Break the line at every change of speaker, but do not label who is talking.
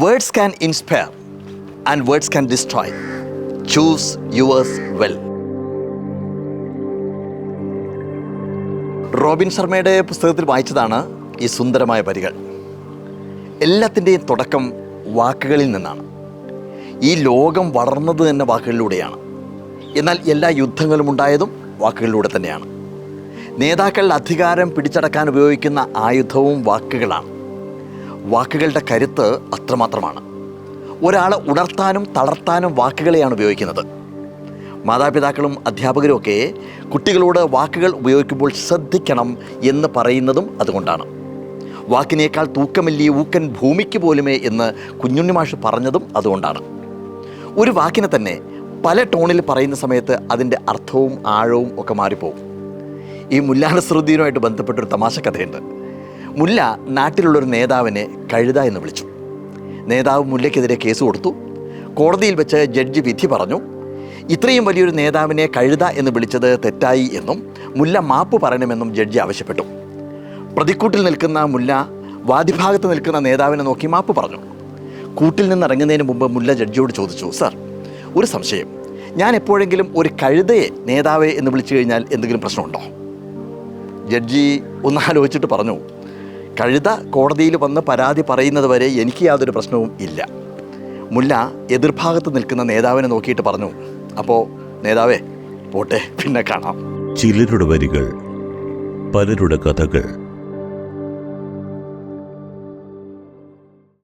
Words can inspire and words can destroy. Choose yours well. Robin ശർമ്മയുടെ പുസ്തകത്തിൽ വായിച്ചതാണ് ഈ സുന്ദരമായ വരികൾ. എല്ലാത്തിൻ്റെയും തുടക്കം വാക്കുകളിൽ നിന്നാണ്. ഈ ലോകം വളർന്നത് തന്നെ വാക്കുകളിലൂടെയാണ്. എന്നാൽ എല്ലാ യുദ്ധങ്ങളും ഉണ്ടായതും വാക്കുകളിലൂടെ തന്നെയാണ്. നേതാക്കൾ അധികാരം പിടിച്ചടക്കാൻ ഉപയോഗിക്കുന്ന ആയുധവും വാക്കുകളാണ്. വാക്കുകളുടെ കരുത്ത് അത്രമാത്രമാണ്. ഒരാളെ ഉണർത്താനും തളർത്താനും വാക്കുകളെയാണ് ഉപയോഗിക്കുന്നത്. മാതാപിതാക്കളും അധ്യാപകരും ഒക്കെ കുട്ടികളോട് വാക്കുകൾ ഉപയോഗിക്കുമ്പോൾ ശ്രദ്ധിക്കണം എന്ന് പറയുന്നതും അതുകൊണ്ടാണ്. വാക്കിനേക്കാൾ തൂക്കമില്ലി ഊക്കൻ ഭൂമിക്ക് പോലുമേ എന്ന് കുഞ്ഞുണ്ണി മാഷ് പറഞ്ഞതും അതുകൊണ്ടാണ്. ഒരു വാക്കിനെ തന്നെ പല ടോണിൽ പറയുന്ന സമയത്ത് അതിൻ്റെ അർത്ഥവും ആഴവും ഒക്കെ മാറിപ്പോകും. ഈ മുല്ല നസ്രുദ്ദീനുമായിട്ട് ബന്ധപ്പെട്ടൊരു തമാശ കഥയുണ്ട്. മുല്ല നാട്ടിലുള്ളൊരു നേതാവിനെ കഴുത എന്ന് വിളിച്ചു. നേതാവ് മുല്ലയ്ക്കെതിരെ കേസ് കൊടുത്തു. കോടതിയിൽ വെച്ച് ജഡ്ജി വിധി പറഞ്ഞു. ഇത്രയും വലിയൊരു നേതാവിനെ കഴുത എന്ന് വിളിച്ചത് തെറ്റായി എന്നും മുല്ല മാപ്പ് പറയണമെന്നും ജഡ്ജി ആവശ്യപ്പെട്ടു. പ്രതിക്കൂട്ടിൽ നിൽക്കുന്ന മുല്ല വാദിഭാഗത്ത് നിൽക്കുന്ന നേതാവിനെ നോക്കി മാപ്പ് പറഞ്ഞു. കൂട്ടിൽ നിന്ന് ഇറങ്ങുന്നതിന് മുമ്പ് മുല്ല ജഡ്ജിയോട് ചോദിച്ചു, സർ, ഒരു സംശയം, ഞാൻ എപ്പോഴെങ്കിലും ഒരു കഴുതയെ നേതാവേ എന്ന് വിളിച്ചു കഴിഞ്ഞാൽ എന്തെങ്കിലും പ്രശ്നമുണ്ടോ? ജഡ്ജി ഒന്ന് ആലോചിച്ചിട്ട് പറഞ്ഞു, കഴുത കോടതിയിൽ വന്ന് പരാതി പറയുന്നത് വരെ എനിക്ക് യാതൊരു പ്രശ്നവും ഇല്ല. മുല്ല എതിർഭാഗത്ത് നിൽക്കുന്ന നേതാവിനെ നോക്കിയിട്ട് പറഞ്ഞു, അപ്പോൾ നേതാവേ പോട്ടെ, പിന്നെ കാണാം.
ചിലരുടെ വരികൾ, പലരുടെ കഥകൾ.